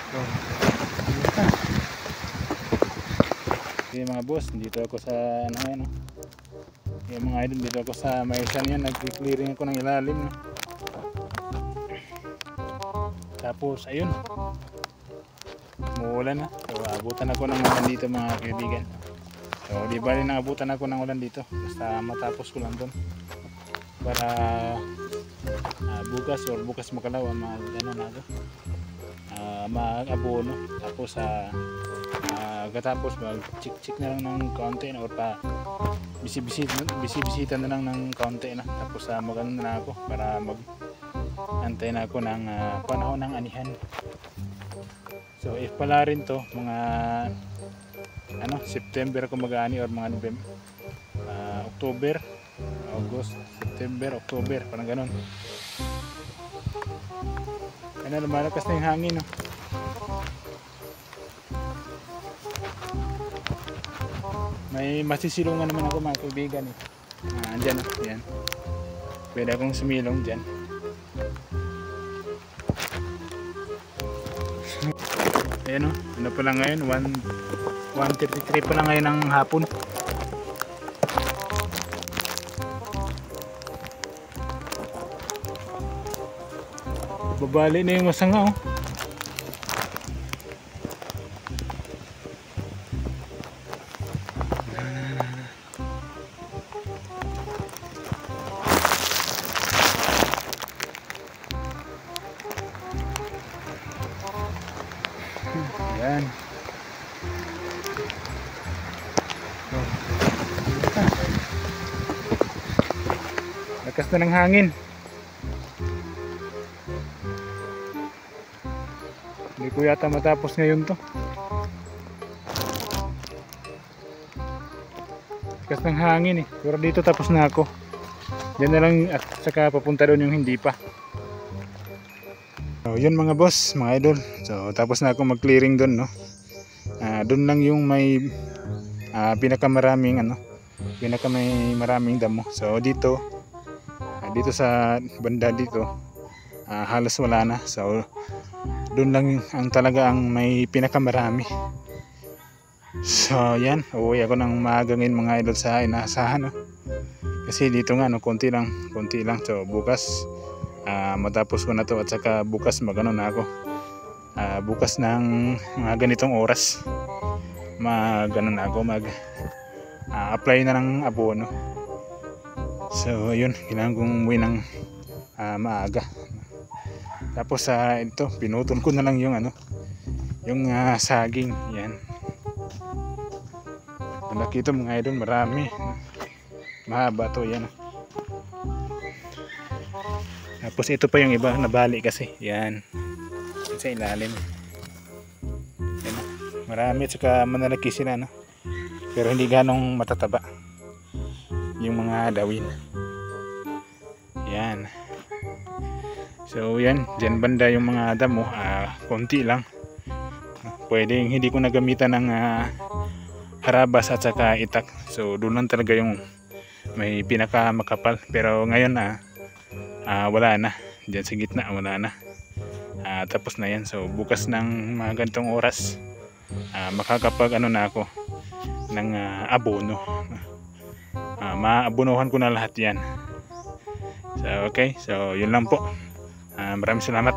So, okay mga boss, dito ako sa ano ngayon, no? Yung mga idol, dito ako sa may yan, nag-clearing ako ng ilalim, no? Tapos ayun, umuulan na. So abutan ako ng ulan dito mga kaibigan. So di bali nang abutan ako ng ulan dito, basta matapos ko lang doon para bukas makalaw ano na ako, mag-abono. Tapos katapos mag-check na lang ng konti or pa bisibisita na lang ng konti na. Tapos magano na ako para antay na ako ng panahon ng anihan. So if pala rin to mga September ako mag-ani or mga November, October, August, September, October, parang ganun. Kaya lumalakas na yung hangin, no? May masisilungan naman ako mga kaibigan, eh. Andyan, yan. Pwede akong sumilong dyan. Ayan, ano pa lang ngayon, 1:33 pa lang ngayon ng hapon. Babali na yung masanga, oh. Ayan. Lakas na ng hangin. Hindi ko yata matapos ngayon to. Lakas ng hangin, eh. Pero dito tapos na ako. Diyan na lang at saka papunta doon yung hindi pa. So yun mga boss, mga idol. So tapos na ako mag-clearing doon, no. Doon lang yung may pinakamaraming maraming damo. So dito sa banda dito halos wala na. So doon lang ang talaga ang may pinakamarami. So yan, uuwi ako ng maagangin mga idol sa inaasahan, no? Kasi dito nga konti lang. So bukas matapos ko na to at saka bukas magano na ako. Bukas ng mga ganitong oras magano na ako, apply na ng abono. So yun, kailangan kong umuwi ng maaga. Tapos ito, pinutol ko na lang yung yung saging. Yan. Malaki ito mga idol, marami. Mahaba to, yan. Tapos ito pa yung iba, nabali kasi. Yan. Sa ilalim. Yan. Marami at saka manalaki sila, no? Pero hindi ganong matataba yung mga dawin. Yan. So yan, dyan banda yung mga damo, konti lang. Pwedeng hindi ko nagamitan ng harabas at saka itak. So doon lang talaga yung may pinaka makapal. Pero ngayon wala na. Dyan sa gitna wala na. Tapos na yan. So bukas ng mga ganitong oras makakapag na ako ng abono. Maabonohan ko na lahat yan. So okay, so yun lang po. Maraming salamat.